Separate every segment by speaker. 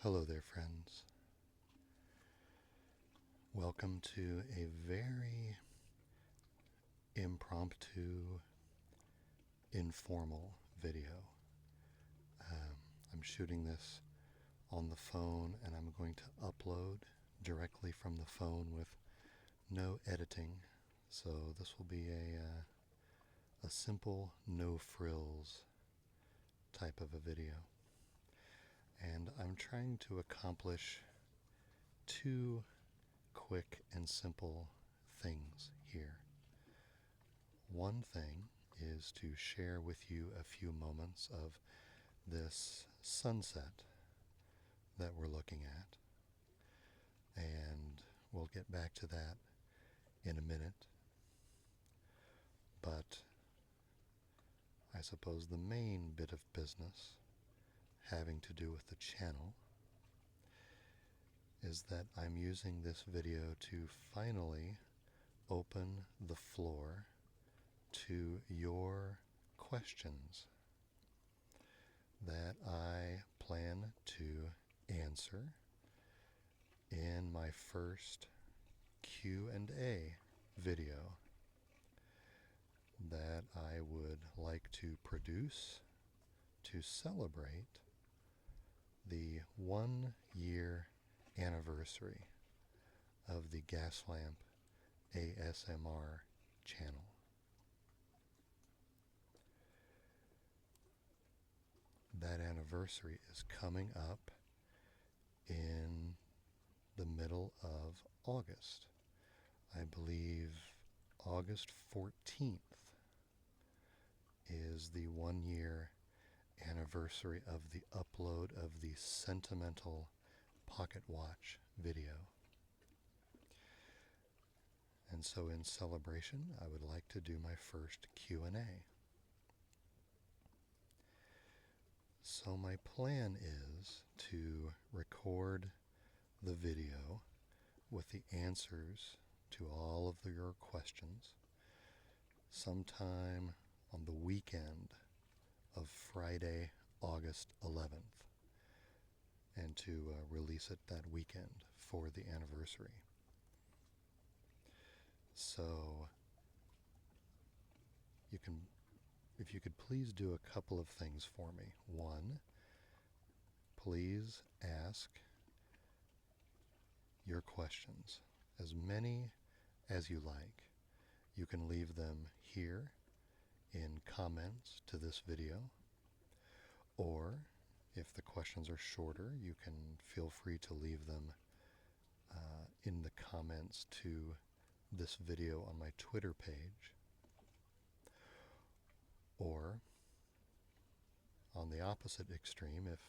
Speaker 1: Hello there, friends. Welcome to a very impromptu, informal video. I'm shooting this on the phone and I'm going to upload directly from the phone with no editing. So this will be a simple, no frills type of a video. And I'm trying to accomplish two quick and simple things here. One thing is to share with you a few moments of this sunset that we're looking at, and we'll get back to that in a minute. But I suppose the main bit of business having to do with the channel is that I'm using this video to finally open the floor to your questions that I plan to answer in my first Q&A video that I would like to produce to celebrate the 1-year anniversary of the Gaslamp ASMR channel. That anniversary is coming up in the middle of August. I believe August 14th is the 1-year anniversary of the upload of the sentimental pocket watch video. And so in celebration, I would like to do my first Q&A. So my plan is to record the video with the answers to all of your questions sometime on the weekend of Friday, August 11th, and to release it that weekend for the anniversary. So if you could please do a couple of things for me. One, please ask your questions, as many as you like. You can leave them here in comments to this video, or if the questions are shorter, you can feel free to leave them in the comments to this video on my Twitter page, or on the opposite extreme, if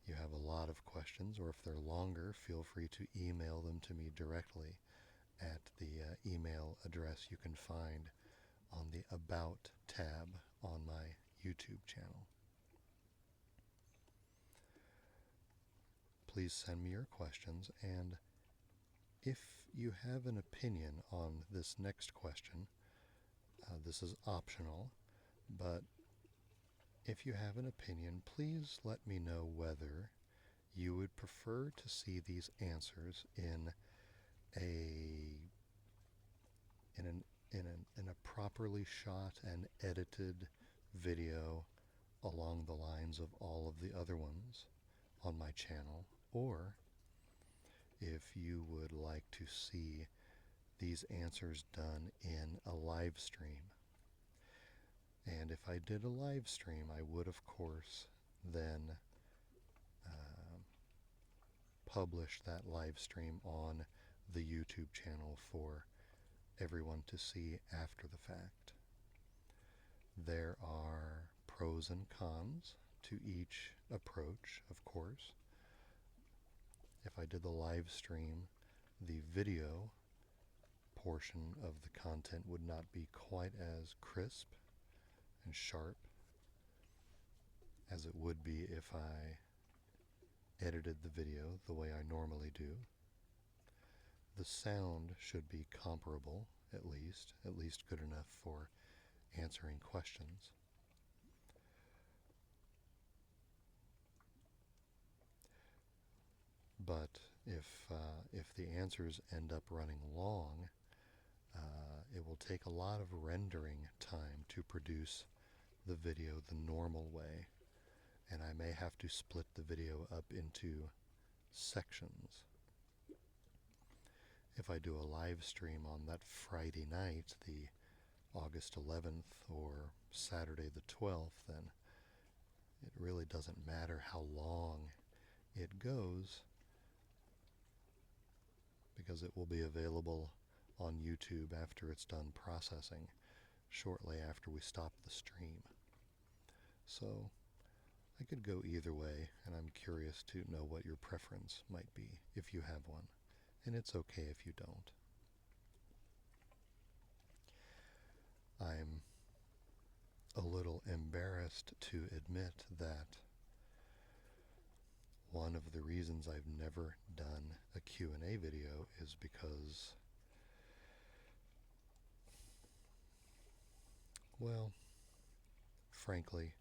Speaker 1: you have a lot of questions or if they're longer, feel free to email them to me directly at the email address you can find on the About tab on my YouTube channel. Please send me your questions, and if you have an opinion on this next question, this is optional, but if you have an opinion, please let me know whether you would prefer to see these answers in a properly shot and edited video along the lines of all of the other ones on my channel, or if you would like to see these answers done in a live stream. And if I did a live stream, I would, of course, then publish that live stream on the YouTube channel for everyone to see after the fact. There are pros and cons to each approach, of course. If I did the live stream, the video portion of the content would not be quite as crisp and sharp as it would be if I edited the video the way I normally do. The sound should be comparable, at least good enough for answering questions. But if the answers end up running long, it will take a lot of rendering time to produce the video the normal way, and I may have to split the video up into sections. If I do a live stream on that Friday night, the August 11th, or Saturday the 12th, then it really doesn't matter how long it goes, because it will be available on YouTube after it's done processing, shortly after we stop the stream. So I could go either way, and I'm curious to know what your preference might be, if you have one, and it's okay if you don't. I'm a little embarrassed to admit that one of the reasons I've never done a Q&A video is because, well, frankly,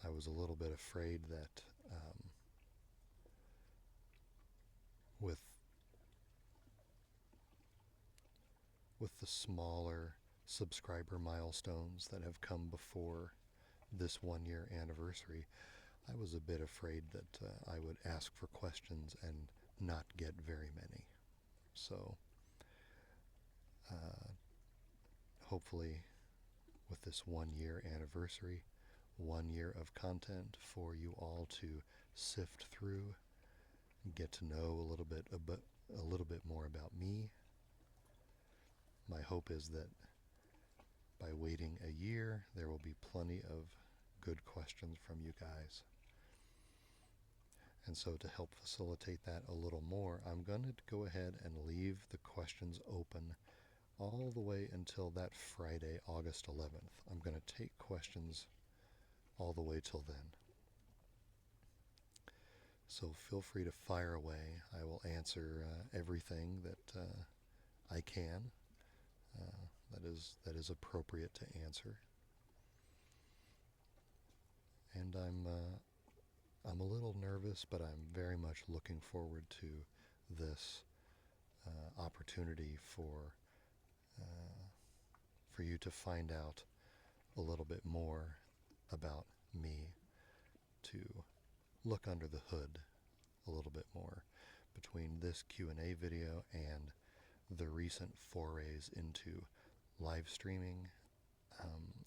Speaker 1: I was a little bit afraid that with the smaller subscriber milestones that have come before this 1-year anniversary, I was a bit afraid that I would ask for questions and not get very many. So hopefully with this 1-year anniversary, 1 year of content for you all to sift through, get to know a little bit more about me. My hope is that by waiting a year, there will be plenty of good questions from you guys. And so to help facilitate that a little more, I'm going to go ahead and leave the questions open all the way until that Friday, August 11th. I'm going to take questions all the way till then. So feel free to fire away. I will answer everything that I can. That is appropriate to answer. And I'm a little nervous, but I'm very much looking forward to this opportunity for you to find out a little bit more about me, to look under the hood a little bit more between this Q&A video and the recent forays into live streaming.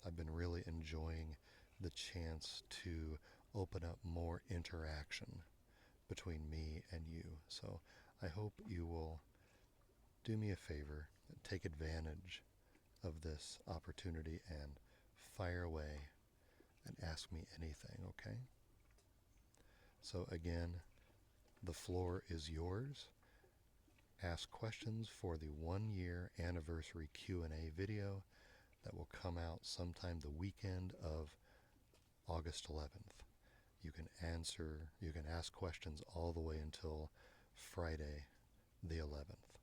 Speaker 1: I've been really enjoying the chance to open up more interaction between me and you. So I hope you will do me a favor and take advantage of this opportunity and fire away and ask me anything, okay? So again, the floor is yours. Ask questions for the 1-year anniversary Q&A video that will come out sometime the weekend of August 11th. You can ask questions all the way until Friday the 11th.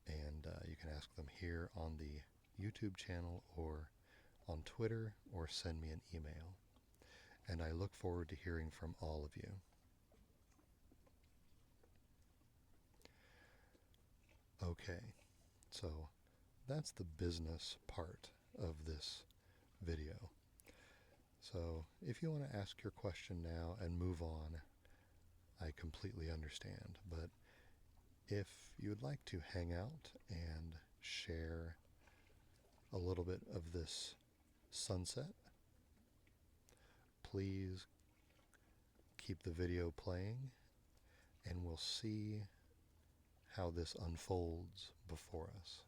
Speaker 1: And you can ask them here on the YouTube channel or on Twitter, or send me an email. And I look forward to hearing from all of you. Okay, so that's the business part of this video. So if you want to ask your question now and move on, I completely understand. But if you would like to hang out and share a little bit of this sunset, please keep the video playing, and we'll see how this unfolds before us.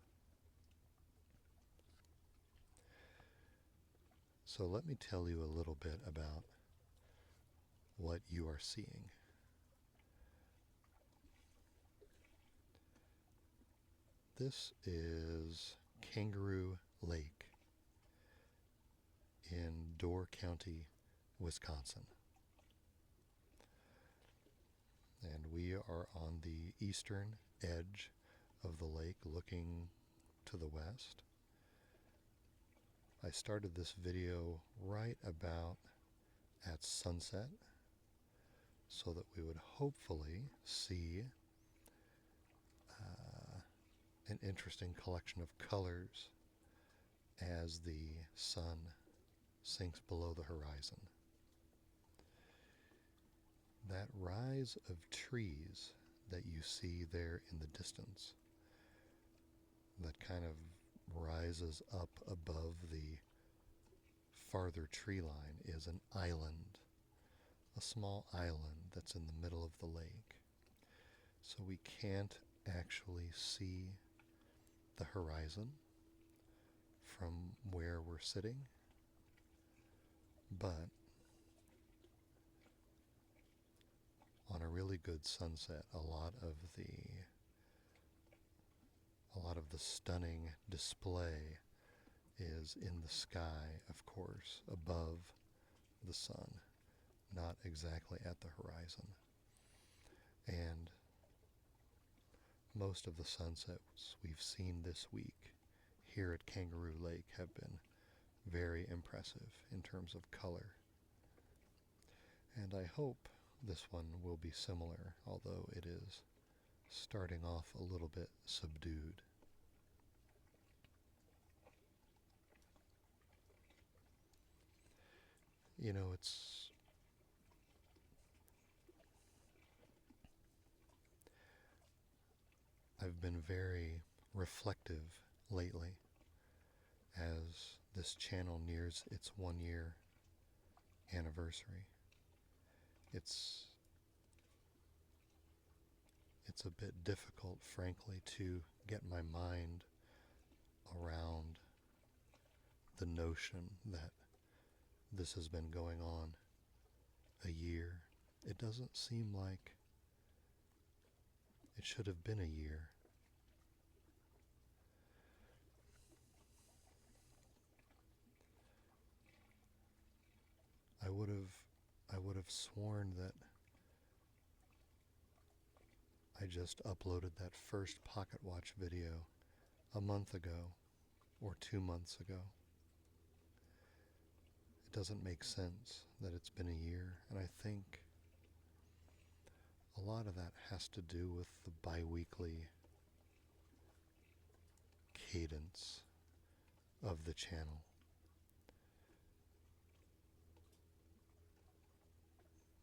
Speaker 1: So let me tell you a little bit about what you are seeing. This is Kangaroo Lake in Door County, Wisconsin. And we are on the eastern edge of the lake, looking to the west. I started this video right about at sunset, so that we would hopefully see an interesting collection of colors as the sun sinks below the horizon. That rise of trees that you see there in the distance, that kind of rises up above the farther tree line, is an island, a small island that's in the middle of the lake. So we can't actually see the horizon from where we're sitting, but on a really good sunset, a lot of the stunning display is in the sky, of course, above the sun, not exactly at the horizon. And most of the sunsets we've seen this week here at Kangaroo Lake have been very impressive in terms of color. And I hope this one will be similar, although it is starting off a little bit subdued. You know, I've been very reflective lately as this channel nears its 1 year anniversary. It's a bit difficult, frankly, to get my mind around the notion that this has been going on a year. It doesn't seem like it should have been a year. I would have sworn that I just uploaded that first pocket watch video a month ago or 2 months ago. It doesn't make sense that it's been a year, and I think a lot of that has to do with the bi-weekly cadence of the channel.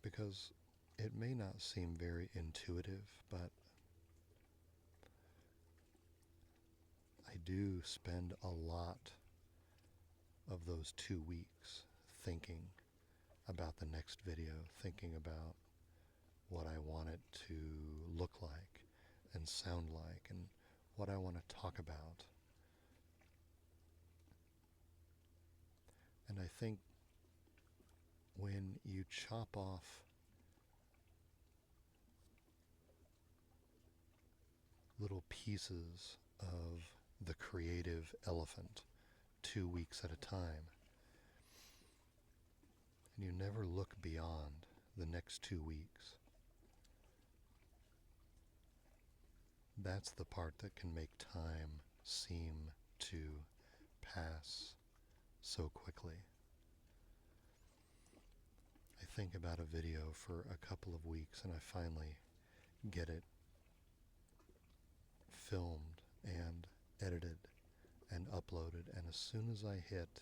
Speaker 1: Because it may not seem very intuitive, but I do spend a lot of those 2 weeks thinking about the next video, thinking about what I want it to look like and sound like and what I want to talk about. And I think when you chop off little pieces of the creative elephant 2 weeks at a time, and you never look beyond the next 2 weeks, that's the part that can make time seem to pass so quickly. I think about a video for a couple of weeks and I finally get it filmed and edited and uploaded, and as soon as I hit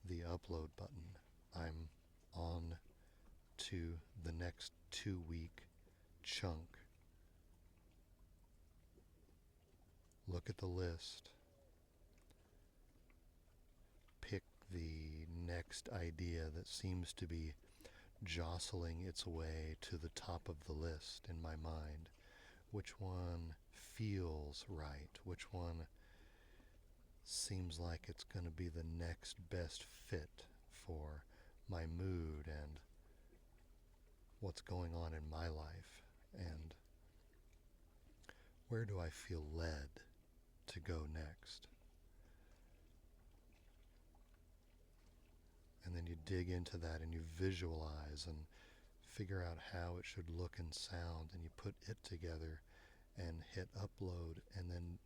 Speaker 1: the upload button, I'm on to the next 2 week chunk. Look at the list, pick the next idea that seems to be jostling its way to the top of the list in my mind. Which one feels right? Which one seems like it's going to be the next best fit for my mood and what's going on in my life? And where do I feel led to go next? And then you dig into that and you visualize and figure out how it should look and sound, and you put it together and hit upload, and then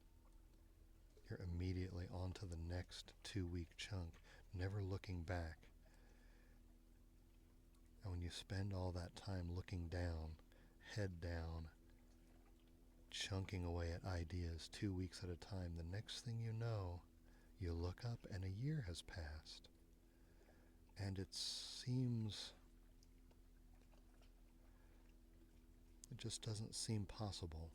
Speaker 1: you're immediately on to the next 2 week chunk, never looking back. And when you spend all that time looking down, head down, chunking away at ideas 2 weeks at a time, the next thing you know, you look up and a year has passed. And it just doesn't seem possible.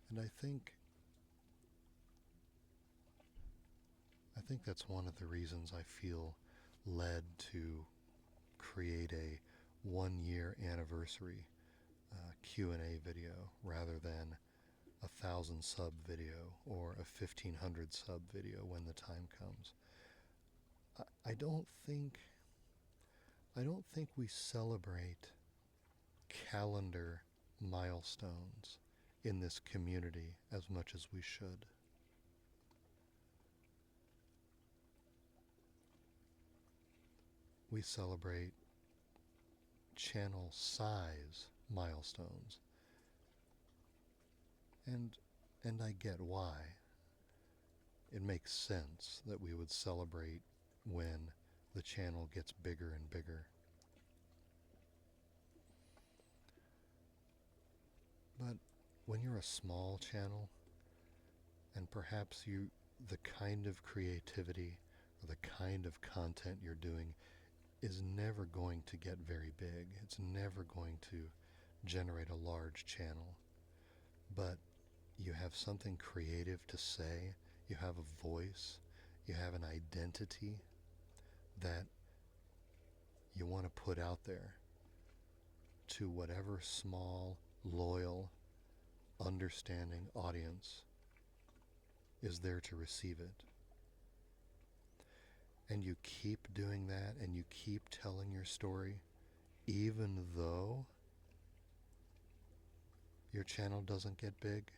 Speaker 1: And I think that's one of the reasons I feel led to create a 1 year anniversary Q&A video rather than 1,000 sub video or a 1,500 sub video when the time comes. I don't think we celebrate calendar milestones in this community as much as we should. We celebrate channel size milestones. And I get why. It makes sense that we would celebrate when the channel gets bigger and bigger. But when you're a small channel, and perhaps the kind of creativity or the kind of content you're doing is never going to get very big. It's never going to generate a large channel. But you have something creative to say, you have a voice, you have an identity that you want to put out there to whatever small, loyal, understanding audience is there to receive it. And you keep doing that, and you keep telling your story, even though your channel doesn't get big.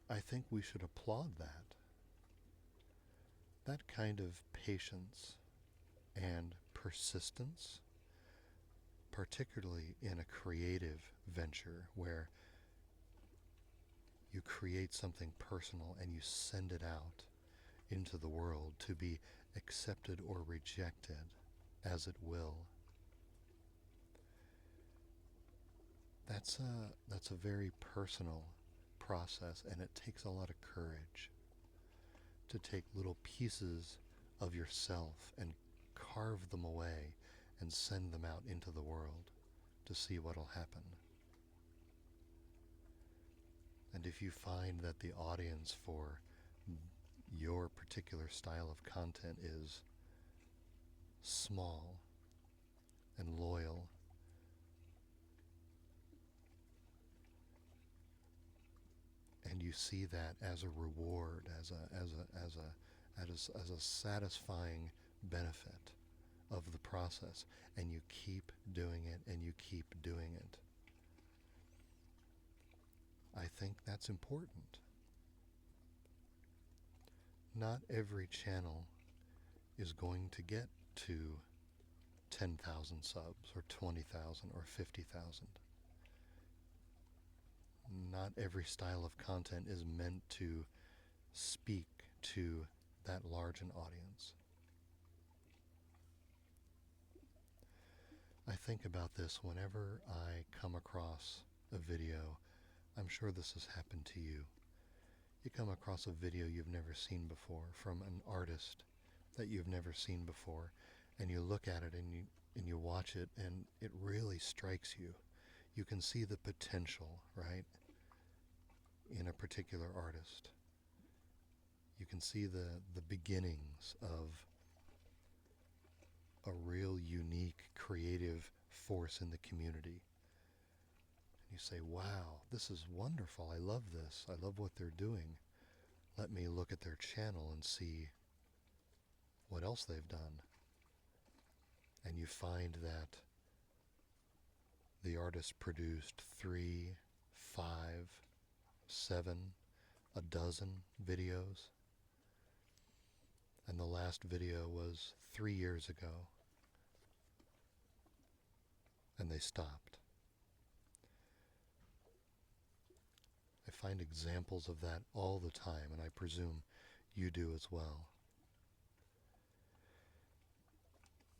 Speaker 1: I think we should applaud that. That kind of patience and persistence, particularly in a creative venture where you create something personal and you send it out into the world to be accepted or rejected as it will. That's a very personal process, and it takes a lot of courage to take little pieces of yourself and carve them away and send them out into the world to see what'll happen. And if you find that the audience for your particular style of content is small and loyal, and you see that as a reward, as a satisfying benefit of the process, and you keep doing it and you keep doing it, I think that's important. Not every channel is going to get to 10,000 subs or 20,000 or 50,000. Not every style of content is meant to speak to that large an audience. I think about this whenever I come across a video. I'm sure this has happened to you. You come across a video you've never seen before from an artist that you've never seen before, and you look at it and you watch it, and it really strikes you. You can see the potential, right, in a particular artist. You can see the beginnings of a real unique creative force in the community. And you say, wow, this is wonderful. I love this. I love what they're doing. Let me look at their channel and see what else they've done. And you find that the artist produced 3, 5, 7, a dozen videos. and the last video was 3 years ago, and they stopped. I find examples of that all the time, and I presume you do as well.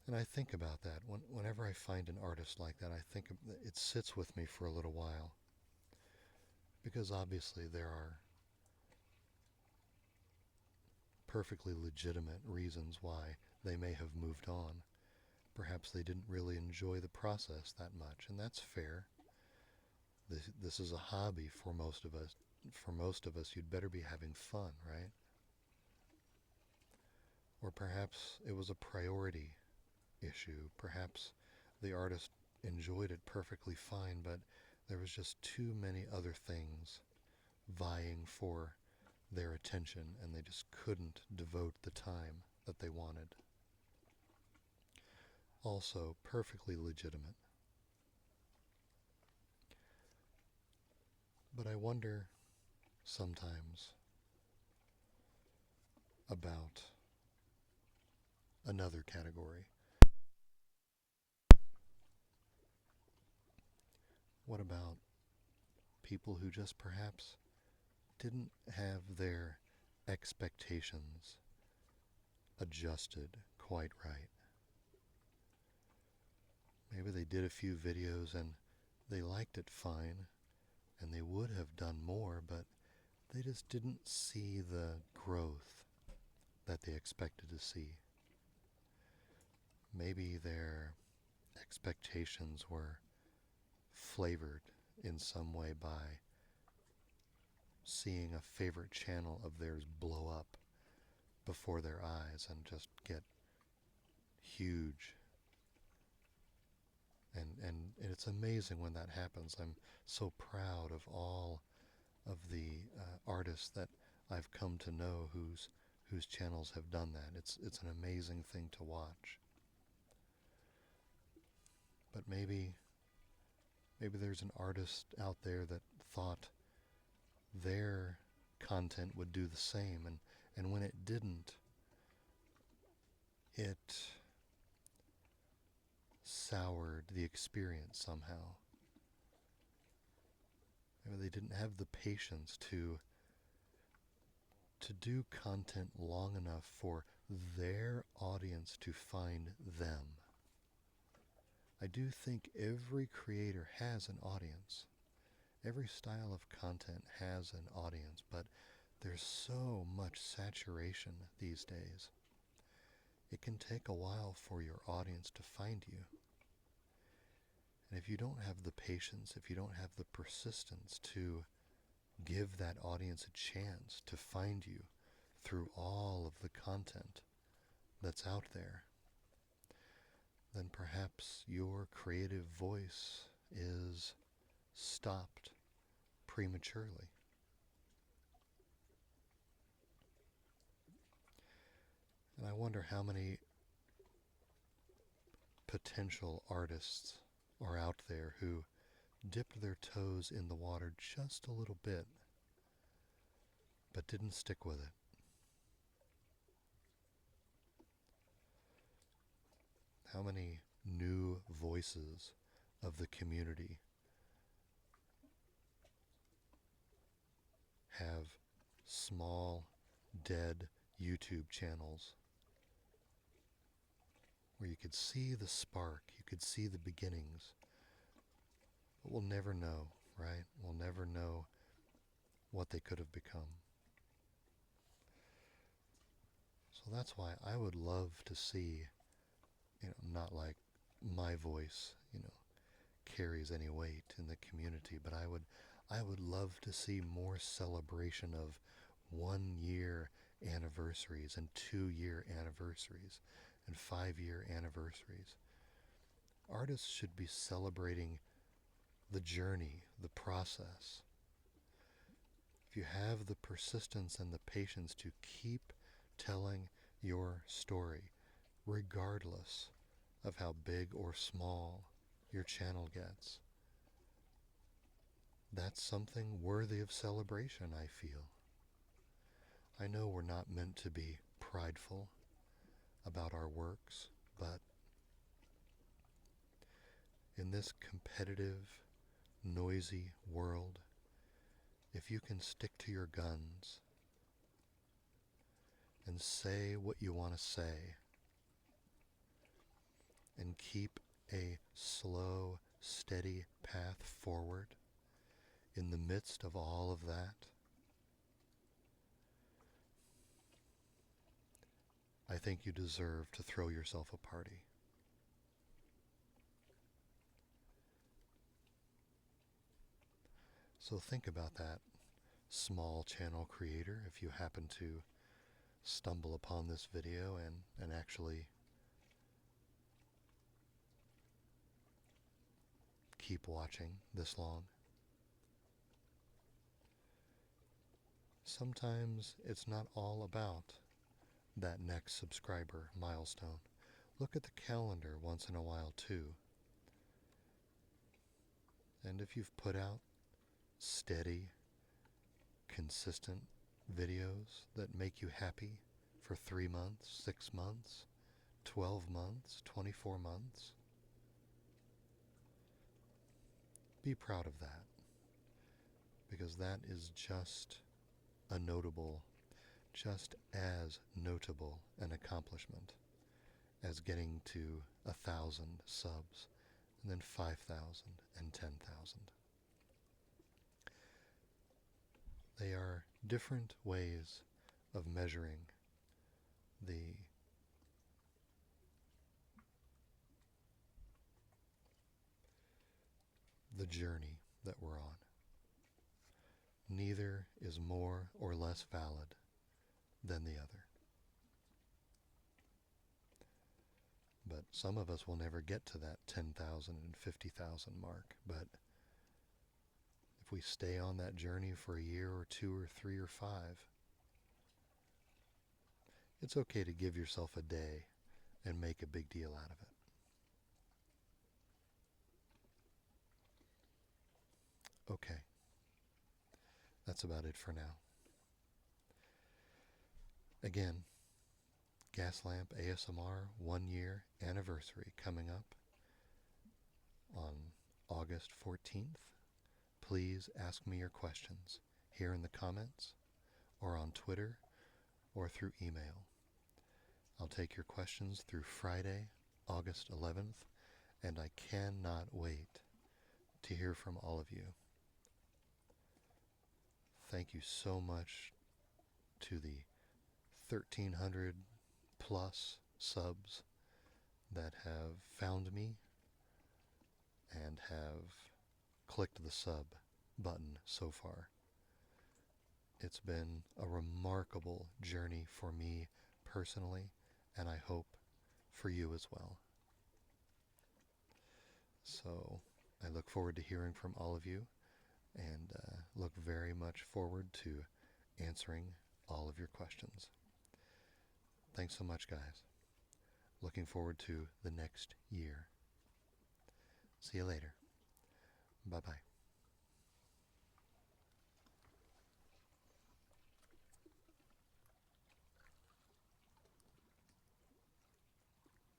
Speaker 1: And I think about that. Whenever I find an artist like that, I think it sits with me for a little while. Because obviously there are perfectly legitimate reasons why they may have moved on. Perhaps they didn't really enjoy the process that much, and that's fair. This is a hobby for most of us. For most of us, you'd better be having fun, right? Or perhaps it was a priority issue. Perhaps the artist enjoyed it perfectly fine, but there was just too many other things vying for their attention, and they just couldn't devote the time that they wanted. Also, perfectly legitimate. But I wonder sometimes about another category. What about people who just perhaps didn't have their expectations adjusted quite right? Maybe they did a few videos and they liked it fine, and they would have done more, but they just didn't see the growth that they expected to see. Maybe their expectations were flavored in some way by seeing a favorite channel of theirs blow up before their eyes and just get huge. And it's amazing when that happens. I'm so proud of all of the artists that I've come to know whose channels have done that. It's an amazing thing to watch. But maybe there's an artist out there that thought their content would do the same, and when it didn't, it soured the experience somehow. Maybe they didn't have the patience to do content long enough for their audience to find them. I do think every creator has an audience. Every style of content has an audience, but there's so much saturation these days. It can take a while for your audience to find you. And if you don't have the patience, if you don't have the persistence to give that audience a chance to find you through all of the content that's out there, then perhaps your creative voice is stopped prematurely. And I wonder how many potential artists are out there who dipped their toes in the water just a little bit, but didn't stick with it. How many new voices of the community have small, dead YouTube channels where you could see the spark, you could see the beginnings, but we'll never know, right? We'll never know what they could have become. So that's why I would love to see, not like my voice, carries any weight in the community, but I would love to see more celebration of 1-year anniversaries and 2-year anniversaries and 5-year anniversaries. Artists should be celebrating the journey, the process. If you have the persistence and the patience to keep telling your story, regardless of how big or small your channel gets, that's something worthy of celebration, I feel. I know we're not meant to be prideful. about our works, but in this competitive, noisy world, if you can stick to your guns and say what you want to say and keep a slow, steady path forward in the midst of all of that, I think you deserve to throw yourself a party. So think about that, small channel creator, if you happen to stumble upon this video and actually keep watching this long. Sometimes it's not all about that next subscriber milestone. Look at the calendar once in a while too. And if you've put out steady, consistent videos that make you happy for 3 months, 6 months, 12 months, 24 months, be proud of that, because that is just as notable an accomplishment as getting to 1,000 subs, and then 5,000 and 10,000. They are different ways of measuring the journey that we're on. Neither is more or less valid than the other. But some of us will never get to that 10,000 and 50,000 mark. But if we stay on that journey for a year or 2 or 3 or 5, it's okay to give yourself a day and make a big deal out of it. Okay. That's about it for now. Again, Gaslamp ASMR 1 year anniversary coming up on August 14th. Please ask me your questions here in the comments or on Twitter or through email. I'll take your questions through Friday, August 11th, and I cannot wait to hear from all of you. Thank you so much to the 1,300 plus subs that have found me and have clicked the sub button so far. It's been a remarkable journey for me personally, and I hope for you as well. So I look forward to hearing from all of you, and look very much forward to answering all of your questions. Thanks so much, guys. Looking forward to the next year. See you later. Bye-bye.